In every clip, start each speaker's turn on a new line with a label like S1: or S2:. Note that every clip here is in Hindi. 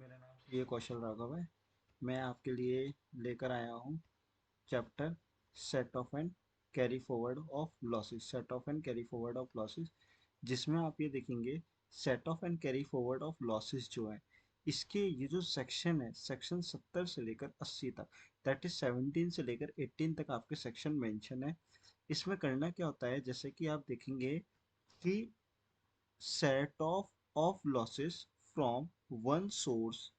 S1: मेरा नाम ये कौशल राघव है। मैं आपके लिए लेकर आया हूँ chapter set off and carry forward of losses. Set off and carry forward of losses, जिसमें आप ये देखेंगे set off and carry forward of losses जो है, इसके ये जो सेक्शन है, सेक्शन 70 से लेकर 80 तक, दैट इज 17 से लेकर 18 तक आपके सेक्शन मेंशन है। इसमें करना क्या होता है, जैसे कि आप देखेंगे कि set of losses from one source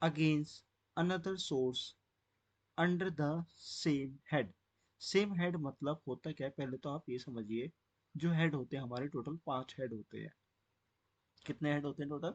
S1: against another source under the same head। Same head मतलब होता क्या है, पहले तो आप ये समझिए, जो हेड होते हैं हमारे टोटल 5 हेड होते हैं। कितने हेड होते हैं टोटल?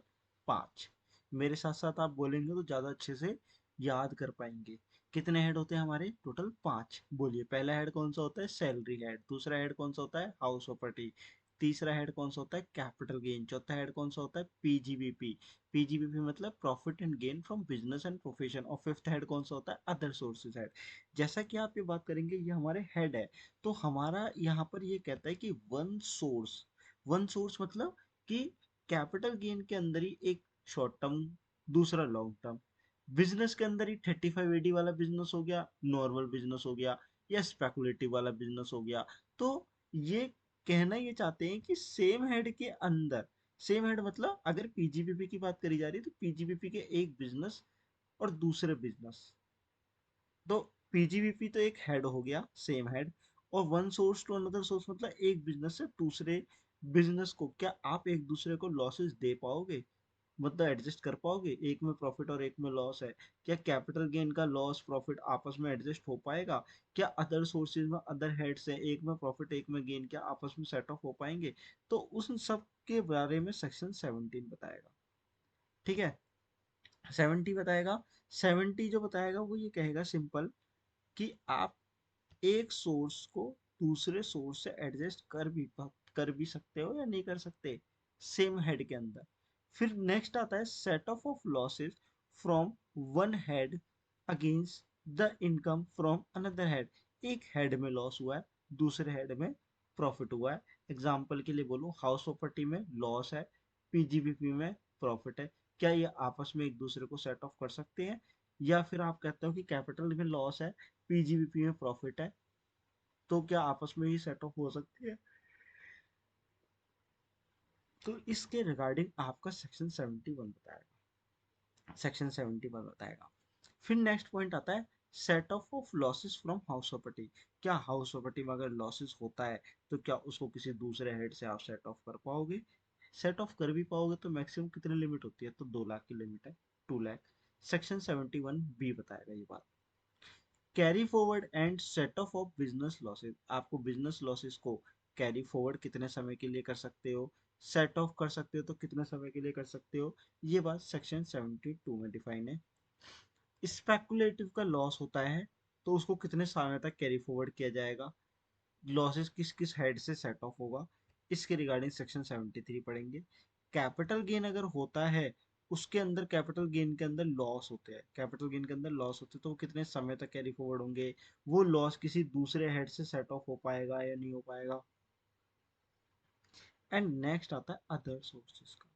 S1: 5। मेरे साथ साथ आप बोलेंगे तो ज्यादा अच्छे से याद कर पाएंगे। कितने हेड होते हैं हमारे टोटल? 5। बोलिए, पहला हेड कौन सा होता है? Salary head. दूसरा हेड कौन सा होता है? House property. तीसरा हेड कौन सा होता है? Capital gain. चौथा हेड कौन सा होता है? पीजीबीपी। पीजीबीपी मतलब profit and gain from business and profession. और फिफ्थ हेड कौन सा होता है? Other sources head. जैसा कि आप ये बात करेंगे, ये हमारे हेड है, तो हमारा यहाँ पर ये कहता है कि वन सोर्स। वन सोर्स मतलब कि कैपिटल गेन के अंदर ही एक शॉर्ट टर्म, दूसरा लॉन्ग टर्म। बिजनेस के अंदर ही 3580 वाला बिजनेस हो गया, नॉर्मल बिजनेस हो गया, या स्पेकुलेटिव वाला बिजनेस हो गया। तो ये कहना ये चाहते हैं कि सेम हेड के अंदर, सेम हेड मतलब अगर पीजीबीपी की बात करी जा रही है तो पीजीबीपी के एक बिजनेस और दूसरे बिजनेस, तो पीजीबीपी तो एक हेड हो गया, सेम हेड। और one source to another source मतलब एक बिजनेस से दूसरे बिजनेस को क्या आप एक दूसरे को लॉसेस दे पाओगे? मतलब एडजस्ट कर पाओगे? एक में प्रॉफिट और एक में लॉस है, क्या कैपिटल गेन का लॉस प्रॉफिट आपस में एडजस्ट हो पाएगा? क्या अदर सोर्सेज में अदर हेड्स हैं, एक में प्रॉफिट एक में गेन, क्या आपस में सेट ऑफ हो पाएंगे? तो उस सब के बारे में सेक्शन 17 बताएगा। ठीक है, 70 बताएगा। 70 जो बताएगा वो ये कहेगा सिंपल, कि आप एक सोर्स को दूसरे सोर्स से एडजस्ट कर भी सकते हो या नहीं कर सकते, सेम हेड के अंदर। फिर नेक्स्ट आता है set of losses from one head against the income from another head. एक हेड में लॉस हुआ है, दूसरे हेड में प्रॉफिट हुआ है। एग्जाम्पल के लिए बोलूं, हाउस प्रॉपर्टी में लॉस है, पीजीबीपी में प्रॉफिट है। क्या ये आपस में एक दूसरे को सेट ऑफ कर सकते हैं? या फिर आप कहते हो कि कैपिटल में लॉस है, पीजीबीपी में प्रॉफिट है, तो क्या आपस में ही सेट ऑफ हो सकती है? तो इसके रिगार्डिंग आपका सेक्शन 71 बताएगा, सेक्शन 71 बताएगा। फिर नेक्स्ट पॉइंट आता है set of losses from house property. क्या हाउस प्रॉपर्टी में अगर लॉसेस होता है तो क्या उसको किसी दूसरे हेड से आप सेट ऑफ कर पाओगे? सेट ऑफ कर भी पाओगे तो मैक्सिमम कितनी लिमिट होती है? तो 2 लाख की लिमिट है, 2 लाख। सेक्शन 71 बी बताएगा ये बात। Carry forward and set of business losses. आपको बिजनेस लॉसेस को कैरी फॉरवर्ड कितने समय के लिए कर सकते हो, सेट ऑफ कर सकते हो तो कितने समय के लिए कर सकते हो, ये बात सेक्शन 72 में डिफाइन है। स्पेकुलेटिव का लॉस होता है तो उसको कितने समय तक कैरी फॉरवर्ड किया जाएगा, लॉसेस किस किस हेड से सेट ऑफ होगा, इसके रिगार्डिंग सेक्शन 73 पढ़ेंगे। कैपिटल गेन अगर होता है, उसके अंदर कैपिटल गेन के अंदर लॉस होते हैं, कैपिटल गेन के अंदर लॉस होते हैं, तो वो कितने समय तक कैरी फॉरवर्ड होंगे, वो लॉस किसी दूसरे हेड से सेट ऑफ हो पाएगा या नहीं हो पाएगा। एंड नेक्स्ट आता है अदर सोर्सेज का।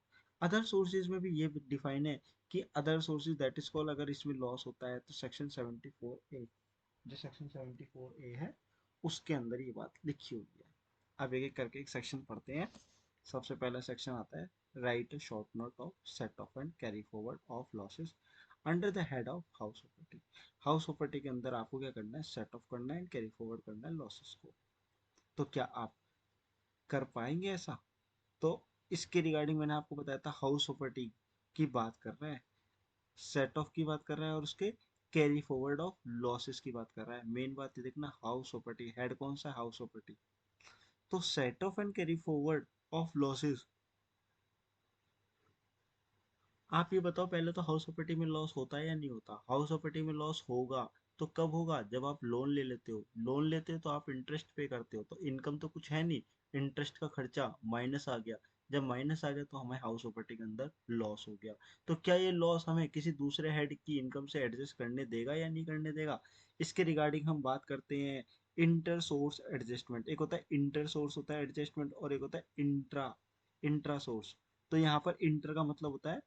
S1: अदर सोर्सेज में भी ये डिफाइन है कि other sources that is call, अगर इसमें लॉस होता है तो सेक्शन 74A, जो सेक्शन 74A है उसके अंदर ये बात लिखी हुई है। अब एक एक करके एक सेक्शन पढ़ते हैं। सबसे पहला सेक्शन आता है right a short note of set off and carry forward of losses under the head of house property. House property के अंदर आपको क्या करना है? सेट ऑफ करना है एंड कैरी फॉरवर्ड करना है लॉसेस को। तो क्या आप कर पाएंगे ऐसा? तो इसके रिगार्डिंग मैंने आपको बताया था, हाउस प्रॉपर्टी की बात कर रहे हैं, सेट ऑफ की बात कर रहा है, और उसके कैरी फॉरवर्ड ऑफ लॉसेस की बात कर रहा है। मेन बात ये देखना, हाउस प्रॉपर्टी हेड कौन सा है? House property. तो set off and carry forward of losses, आप ये बताओ पहले, तो हाउस प्रॉपर्टी में लॉस होता है या नहीं होता? हाउस प्रॉपर्टी में लॉस होगा तो कब होगा? जब आप लोन ले लेते हो। लोन लेते हो तो आप इंटरेस्ट पे करते हो, तो इनकम तो कुछ है नहीं, इंटरेस्ट का खर्चा माइनस आ गया। जब माइनस आ गया तो हमें हाउस प्रॉपर्टी के अंदर लॉस हो गया। तो क्या ये लॉस हमें किसी दूसरे हेड की इनकम से एडजस्ट करने देगा या नहीं करने देगा? इसके रिगार्डिंग हम बात करते हैं इंटर सोर्स एडजस्टमेंट। एक होता है इंटर सोर्स होता है एडजस्टमेंट, और एक होता है इंट्रा इंट्रा सोर्स। तो यहाँ पर इंटर का मतलब होता है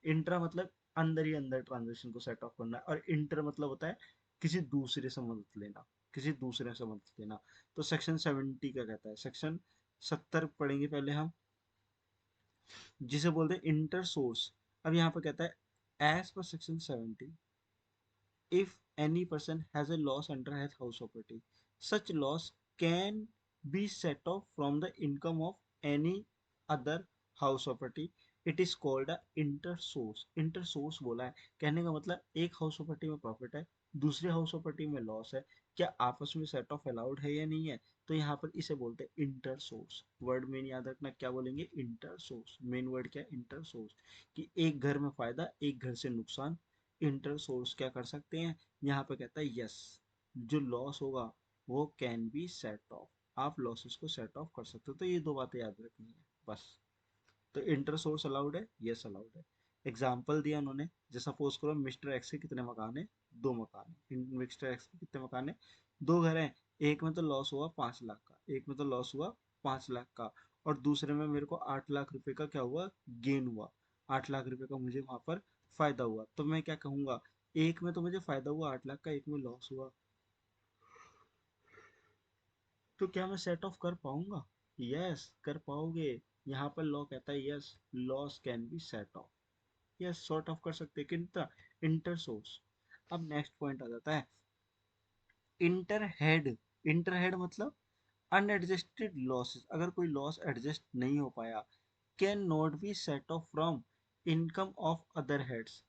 S1: इंट्रा मतलब अंदर ही अंदर ट्रांजेक्शन को सेट ऑफ करना है, और इंटर मतलब होता है किसी दूसरे से मदद लेना, किसी दूसरे से मदद लेना। तो सेक्शन 70 क्या कहता है, सेक्शन 70 पढ़ेंगे पहले हम, जिसे बोलते हैं इंटर सोर्स। अब यहाँ पर कहता है as per section 70, if any person has a loss under his house property, such loss can be set off from the income of any other house property. It is called a intersource. Intersource बोला है, कहने का मतलब एक हाउस प्रॉपर्टी में प्रॉफिट है, दूसरे हाउस प्रॉपर्टी में लॉस है, क्या आपस में सेट ऑफ अलाउड है या नहीं है, तो यहाँ पर इसे बोलते हैं इंटर सोर्स। वर्ड मेन याद रखना, क्या बोलेंगे, इंटर सोर्स। मेन वर्ड क्या है, इंटर सोर्स, कि एक घर में फायदा एक घर से नुकसान, इंटर सोर्स क्या कर सकते हैं, यहाँ पे कहता है यस, जो लॉस होगा वो कैन बी सेट ऑफ, आप लॉसेस को सेट ऑफ कर सकते हो। तो ये दो बातें याद रखनी है बस। तो इंटर सोर्स अलाउड है, यस अलाउड है। एग्जाम्पल दिया उन्होंने, जैसा सपोज करो मिस्टर एक्स के कितने मकान है, दो मकान है, मिस्टर एक्स के कितने मकान है, दो घर हैं, एक में तो लॉस हुआ 5 लाख का, एक में तो लॉस हुआ 5 लाख का, और दूसरे में मेरे को 8 लाख रुपए का क्या हुआ, गेन हुआ, 8 लाख रुपए का मुझे वहां पर फायदा हुआ। तो मैं क्या कहूंगा, एक में तो मुझे फायदा हुआ 8 लाख का, एक में लॉस हुआ, तो क्या मैं सेट ऑफ कर पाऊंगा, यस कर पाओगे। यहाँ पर लॉ कहता है yes, loss can be set of, yes sort of कर सकते हैं, किंतु इंटर सोर्स। अब नेक्स्ट पॉइंट आ जाता है इंटर हेड। इंटर हेड मतलब अनएडजस्टेड लॉसेस, अगर कोई लॉस एडजस्ट नहीं हो पाया, can not be set off from income of other heads,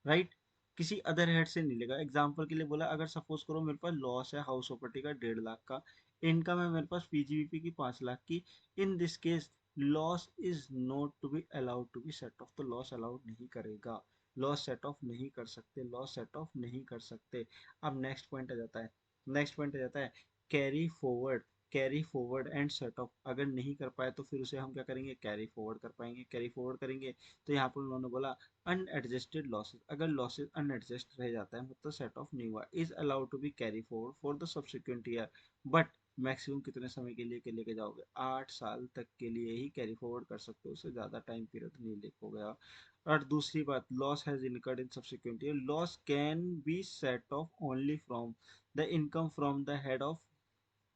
S1: right, किसी अदर हेड से नहीं लेगा। एग्जाम्पल के लिए बोला, अगर सपोज करो मेरे पास लॉस है हाउस प्रॉपर्टी का 1.5 लाख का, इनकम है मेरे पास पीजीबीपी की 5 लाख की, in this case loss is not to be allowed to be set off, तो लॉस अलाउड नहीं करेगा, लॉस सेट ऑफ नहीं कर सकते, लॉस सेट ऑफ नहीं कर सकते। अब नेक्स्ट पॉइंट आ जाता है, नेक्स्ट पॉइंट आ जाता है carry forward. Carry forward and set of अगर नहीं कर पाए तो फिर उसे हम क्या करेंगे, कैरी फॉरवर्ड कर पाएंगे, कैरी फॉरवर्ड करेंगे। तो यहाँ पर उन्होंने बोला अनएडजस्टेड लॉसेस, अगर लॉसेस अनएडजस्ट रह जाता है मतलब सेट ऑफ नहीं हुआ, is allowed to be carry forward for the subsequent year, but maximum कितने समय के लिए के लेके जाओगे, 8 साल तक के लिए ही कैरी फॉरवर्ड कर सकते हो, उससे ज्यादा टाइम पीरियड नहीं लेकोगे आप। और दूसरी बात, loss has incurred in subsequent year, loss can be set of only from the income from the head of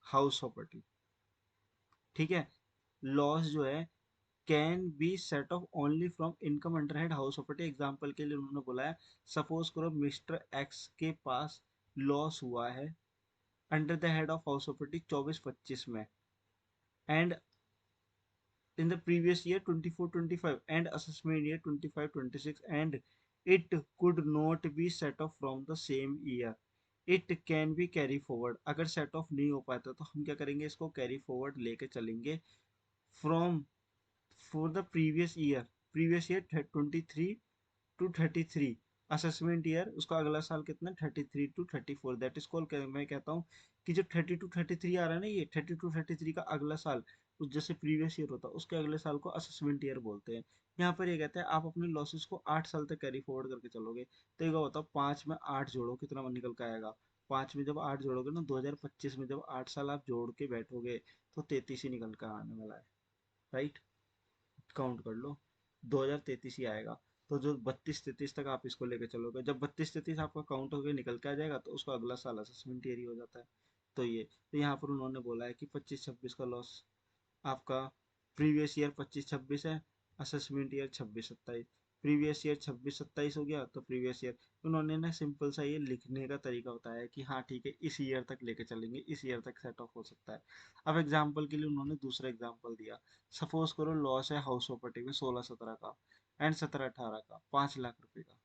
S1: house property, ठीक है। लॉस जो है can be set of only from income under head house property. Example के लिए उन्होंने बोला है, सपोज करो मिस्टर एक्स के पास लॉस हुआ है under the head of house property 24-25 में, and in the previous year 24-25 and assessment year 25-26, and it could not be set off from the same year, it can be carry forward। अगर सेट ऑफ नहीं हो पाता तो हम क्या करेंगे, इसको कैरी फॉरवर्ड लेके चलेंगे from for the previous year 23-33, assessment year उसका अगला साल कितना 33-34, दैट इज कॉल्ड, मैं कहता हूँ कि जो 32-33 आ रहा है ना, ये 32-33 का अगला साल, उस जैसे प्रीवियस ईयर होता है उसके अगले साल को असेसमेंट ईयर बोलते हैं। यहाँ पर ये कहते हैं आप अपने लॉसेस को 8 साल तक कैरी फॉरवर्ड करके चलोगे, तो ये बताओ 5 में 8 जोड़ो कितना निकल के आएगा, 5 में जब 8 जोड़ोगे ना 2025 में, जब 8 साल आप जोड़ के बैठोगे तो 33 ही निकल कर आने वाला है, राइट, काउंट कर लो 2033 ही आएगा। तो जो 32-33 तक आप इसको लेके चलोगे, जब 32-33 आपका काउंट होकर निकल के आ जाएगा तो उसका अगला साल असेसमेंट ईयर ही हो जाता है। तो ये, तो यहाँ पर उन्होंने बोला है कि 25-26 का लॉस आपका, प्रीवियस ईयर 25-26 है, असेसमेंट ईयर 26-27, प्रीवियस ईयर 26-27 हो गया तो प्रीवियस ईयर, उन्होंने ना सिंपल सा ये लिखने का तरीका बताया है कि हाँ ठीक है इस ईयर तक लेके चलेंगे, इस ईयर तक सेट ऑफ हो सकता है। अब एग्जाम्पल के लिए उन्होंने दूसरा एग्जाम्पल दिया, सपोज करो लॉस है हाउस प्रॉपर्टी में 16-17 का एंड 17-18 का 5 लाख रुपए का,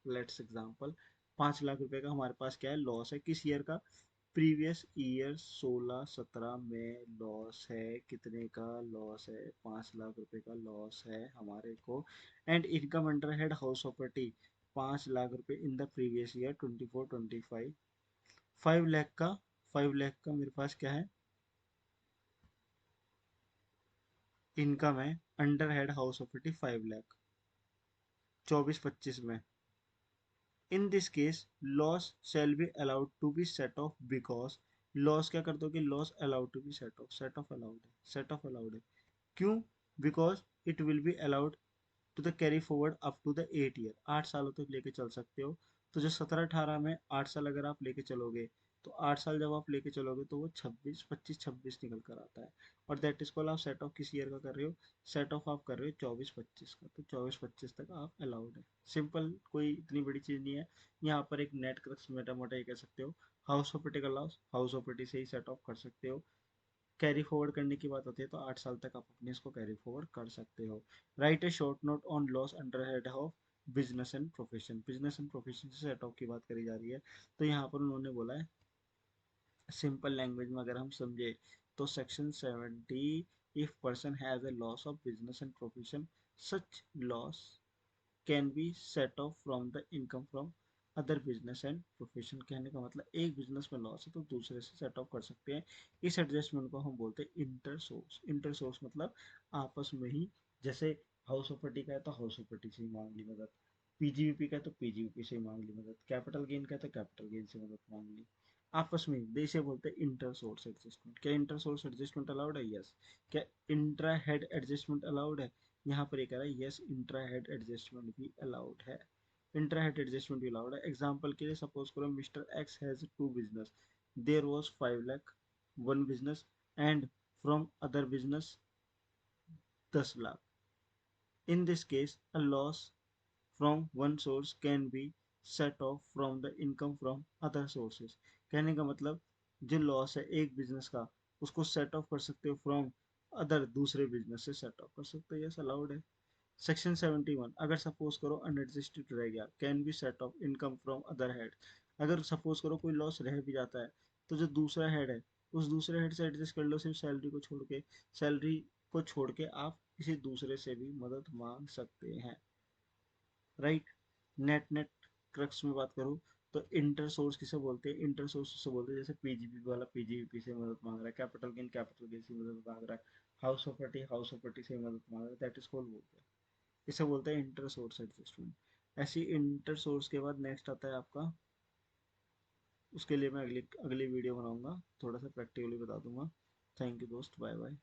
S1: लेट्स एग्जाम्पल 5 लाख रुपए का हमारे पास क्या है, लॉस है किस ईयर का, प्रीवियस ईयर 16-17 में लॉस है, कितने का लॉस है, 5 लाख रुपए का लॉस है हमारे को, and income under head house property 5 lakh रुपए in the previous year 24-25, 5 lakh का, 5 लाख का मेरे पास क्या है, इनकम है under head house property 5 lakh 24-25 में। In this case loss shall be allowed to be set off, because loss क्या कर दोगे, loss allowed to be set off, set off allowed है, सेट ऑफ अलाउड है, क्यों, because it will be allowed to the carry forward up to the 8 year, 8 सालों तक लेके चल सकते हो। तो जो 17-18 में 8 साल अगर आप लेके चलोगे, तो 8 साल जब आप लेके चलोगे तो वो 26 25 26 निकल कर आता है। और दैट इज कॉल आप सेट ऑफ किस ईयर का कर रहे हो, सेट ऑफ आप कर रहे हो 24-25 का, तो 24-25 तक आप अलाउड है। सिंपल, कोई इतनी बड़ी चीज़ नहीं है। यहाँ पर एक नेट क्रक्स मोटा मोटा ये कह सकते हो, हाउस प्रॉपर्टी का लॉस हाउस प्रॉपर्टी से ही सेट ऑफ कर सकते हो। कैरी फॉरवर्ड करने की बात होती है तो 8 साल तक आप अपने इसको कैरी फॉरवर्ड कर सकते हो। Right A short note on loss under head of business and profession. Business and profession से सेट ऑफ की बात करी जा रही है। तो यहाँ पर उन्होंने बोला है, सिंपल लैंग्वेज में अगर हम समझे तो section 70, if person has a loss of business and profession, such loss can be set off from the income from other business and profession. कहने का मतलब एक बिजनेस में लॉस है तो दूसरे से सेट ऑफ कर सकते हैं। इस एडजस्टमेंट को हम बोलते हैं इंटर सोर्स। इंटर सोर्स मतलब आपस में ही, जैसे हाउस प्रॉपर्टी का है तो हाउस प्रॉपर्टी से ही मांग ली मदद, पीजीवीपी का है तो पीजीवीपी से ही मांग ली मदद, कैपिटल गेन का है तो कैपिटल गेन से मदद मांग ली आपस में। इसे बोलते हैं इंटर सोर्स एडजस्टमेंट। क्या इंटर सोर्स एडजस्टमेंट अलाउड है? यस। क्या इंट्रा हेड एडजस्टमेंट अलाउड है? यहाँ पर ये कह रहा है यस, इंट्रा हेड एडजस्टमेंट भी अलाउड है। इंट्रा हेड एडजस्टमेंट भी अलाउड है। एग्जांपल के लिए सपोज करो mister X has two business, there was 5 lakh one business and from other business 10 lakh. In this case a loss from one source can be set off from the income from other sources. कहने का मतलब जो लॉस है एक बिजनेस का, उसको सेट ऑफ कर सकते हो फ्रॉम अदर, दूसरे बिजनेस से सेट ऑफ कर सकते हो। यस, अलाउड है। सेक्शन 71, अगर सपोज करो अनएडजस्टेड रह गया, can be set of income from other head. अगर सपोज करो कोई लॉस रह भी जाता है तो जो दूसरा हेड है उस दूसरे हेड से एडजस्ट कर लो, सिर्फ सैलरी को छोड़ के। सैलरी को छोड़ के आप किसी दूसरे से भी मदद मांग सकते हैं। राइट। नेट नेट क्रक्स में बात करूँ तो इंटर सोर्स किसे बोलते हैं? इंटर सोर्स किसे बोलते हैं? जैसे पीजीपी वाला पीजीपी से मदद मांग रहा है, कैपिटल गेन से मदद मांग रहा है, हाउस प्रॉपर्टी से मदद मांग रहा है, दैट इज कॉल्ड बोलते हैं, इसे बोलते हैं इंटर सोर्स एडजस्टमेंट। ऐसी इंटर सोर्स के बाद नेक्स्ट आता है आपका, उसके लिए मैं अगली अगली वीडियो बनाऊंगा, थोड़ा सा प्रैक्टिकली बता दूंगा। थैंक यू दोस्त, बाय बाय।